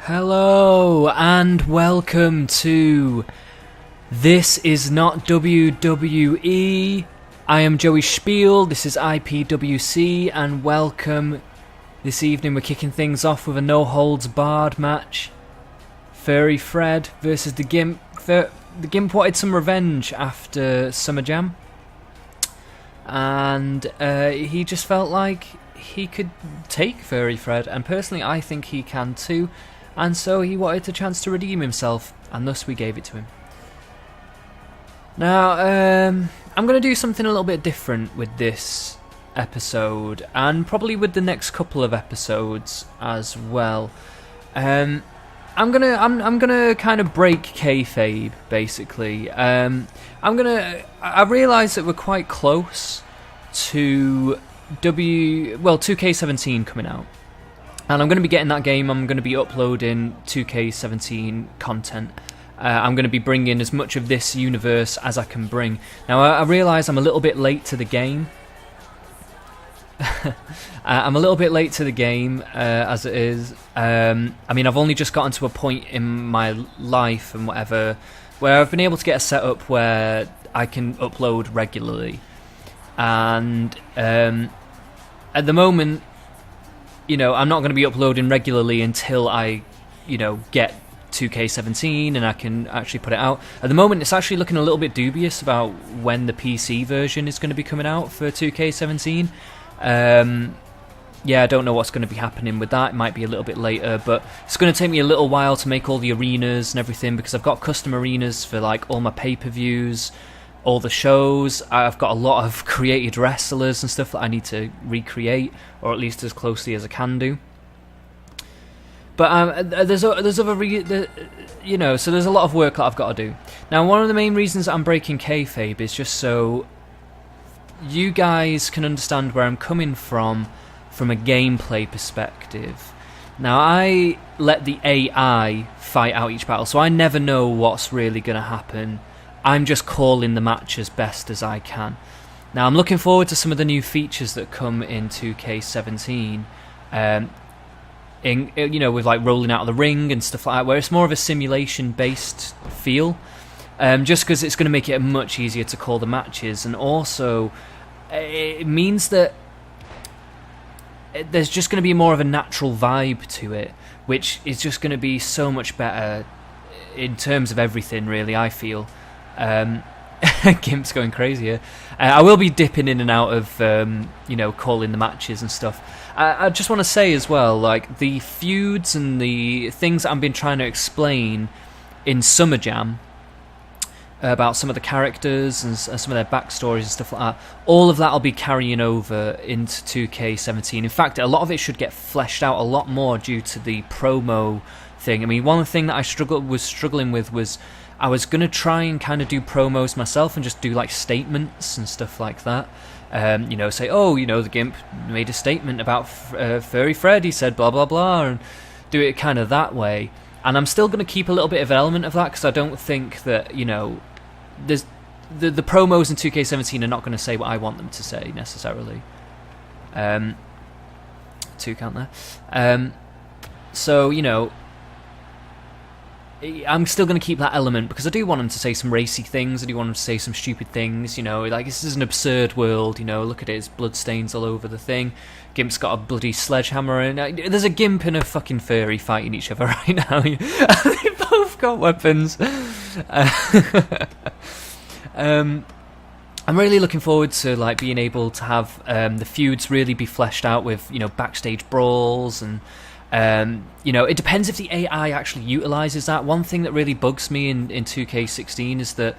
Hello and welcome to This Is Not WWE. I am Joey Spiel, this is IPWC, and welcome. This evening we're kicking things off with a no-holds-barred match. Furry Fred versus the Gimp. The Gimp wanted some revenge after Summer Jam, and he just felt like he could take Furry Fred, and personally I think he can too, and so he wanted a chance to redeem himself, and thus we gave it to him. Now, I'm going to do something a little bit different with this episode, and probably with the next couple of episodes as well. I'm gonna kind of break kayfabe, basically. I realise that we're quite close to 2K17 coming out, and I'm going to be getting that game. I'm going to be uploading 2K17 content. I'm going to be bringing as much of this universe as I can bring. Now, I realise I'm a little bit late to the game. I'm a little bit late to the game, as it is. I mean, I've only just gotten to a point in my life and whatever where I've been able to get a setup where I can upload regularly. And at the moment, I'm not going to be uploading regularly until I, get 2K17 and I can actually put it out. At the moment, it's actually looking a little bit dubious about when the PC version is going to be coming out for 2K17. I don't know what's going to be happening with that. It might be a little bit later, but it's going to take me a little while to make all the arenas and everything, because I've got custom arenas for like all my pay-per-views, all the shows. I've got a lot of created wrestlers and stuff that I need to recreate, or at least as closely as I can do. But there's other so there's a lot of work that I've got to do. Now, one of the main reasons I'm breaking kayfabe is just so you guys can understand where I'm coming from a gameplay perspective. Now, I let the AI fight out each battle, so I never know what's really going to happen. I'm just calling the match as best as I can. Now, I'm looking forward to some of the new features that come in 2K17, with like rolling out of the ring and stuff like that, where it's more of a simulation-based feel. Just because it's going to make it much easier to call the matches, and also it means that there's just going to be more of a natural vibe to it, which is just going to be so much better in terms of everything, really, I feel. Gimp's going crazy here. I will be dipping in and out of, calling the matches and stuff. I just want to say as well, like, the feuds and the things that I've been trying to explain in Summer Jam, about some of the characters and some of their backstories and stuff like that, all of that will be carrying over into 2K17. In fact, a lot of it should get fleshed out a lot more due to the promo thing. I mean, one thing that I was struggling with was I was going to try and kind of do promos myself and just do like statements and stuff like that. Say, the Gimp made a statement about Furry Fred, he said blah blah blah, and do it kind of that way. And I'm still going to keep a little bit of an element of that, because I don't think that, there's the promos in 2K17 are not going to say what I want them to say, necessarily. Two count there. I'm still going to keep that element, because I do want them to say some racy things, I do want them to say some stupid things, like, this is an absurd world, look at it, it's bloodstains all over the thing. Gimp's got a bloody sledgehammer, and there's a Gimp and a fucking Furry fighting each other right now. They both got weapons. I'm really looking forward to like being able to have the feuds really be fleshed out with backstage brawls, and it depends if the AI actually utilises that. One thing that really bugs me in 2K16 is that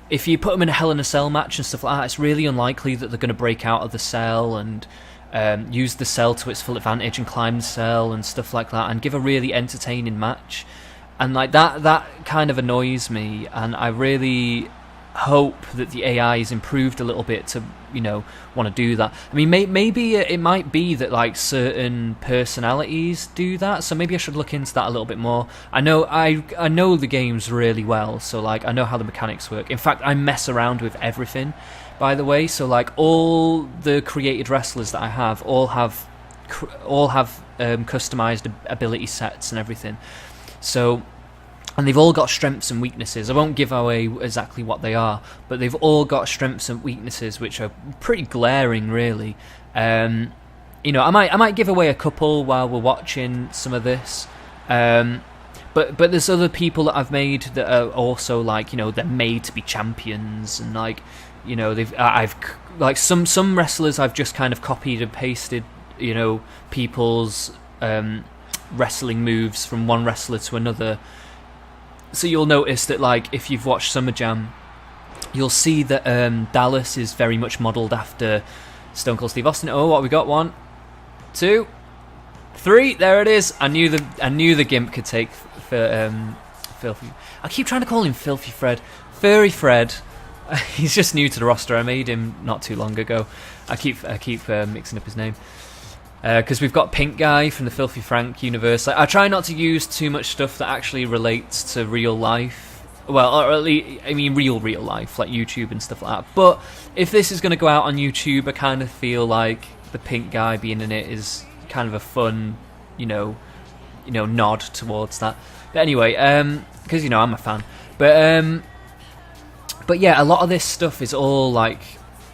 if you put them in a Hell in a Cell match and stuff like that, it's really unlikely that they're going to break out of the cell and use the cell to its full advantage and climb the cell and stuff like that and give a really entertaining match. And like that kind of annoys me, and I really hope that the AI is improved a little bit to want to do that. I mean, maybe it might be that like certain personalities do that, so maybe I should look into that a little bit more. I know the games really well, so like I know how the mechanics work. In fact, I mess around with everything, by the way, so like all the created wrestlers that I have all have all have customized ability sets and everything. So, and they've all got strengths and weaknesses. I won't give away exactly what they are, but they've all got strengths and weaknesses which are pretty glaring, really. You know, I might give away a couple while we're watching some of this. But there's other people that I've made that are also like, you know, they're made to be champions, and like, you know, I've like some wrestlers I've just kind of copied and pasted, you know, people's wrestling moves from one wrestler to another. So you'll notice that, like, if you've watched Summer Jam, you'll see that Dallas is very much modelled after Stone Cold Steve Austin. Oh, what we got? 1, 2, 3. There it is. I knew the Gimp could take for Filthy. I keep trying to call him Filthy Fred, Furry Fred. He's just new to the roster. I made him not too long ago. I keep mixing up his name. Because we've got Pink Guy from the Filthy Frank universe. I try not to use too much stuff that actually relates to real life. Well, or at least, I mean real life, like YouTube and stuff like that. But if this is going to go out on YouTube, I kind of feel like the Pink Guy being in it is kind of a fun, you know, nod towards that. But anyway, because, you know, I'm a fan. But yeah, a lot of this stuff is all like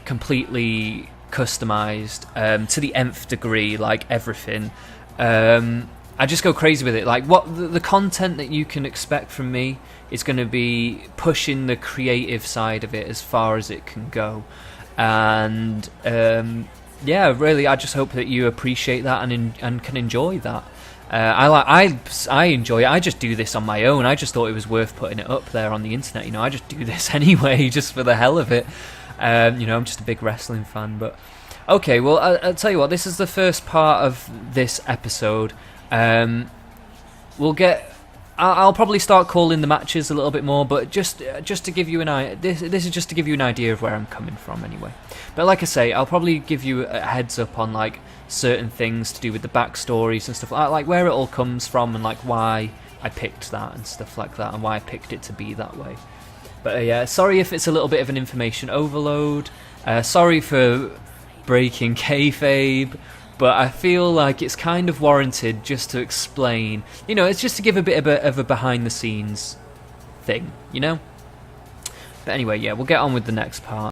completely customized to the nth degree, like everything. I just go crazy with it. Like, what the content that you can expect from me is going to be pushing the creative side of it as far as it can go. And yeah, really, I just hope that you appreciate that and can enjoy that. I enjoy it. I just do this on my own. I just thought it was worth putting it up there on the internet. You know, I just do this anyway, just for the hell of it. You know, I'm just a big wrestling fan. But okay, well, I'll tell you what. This is the first part of this episode. We'll get. I'll probably start calling the matches a little bit more, but just to give you an idea, this is just to give you an idea of where I'm coming from, anyway. But like I say, I'll probably give you a heads up on like certain things to do with the backstories and stuff like where it all comes from and like why I picked that and stuff like that and why I picked it to be that way. But yeah, sorry if it's a little bit of an information overload. Sorry for breaking kayfabe. But I feel like it's kind of warranted just to explain. You know, it's just to give a bit of a behind-the-scenes thing, you know? But anyway, yeah, we'll get on with the next part.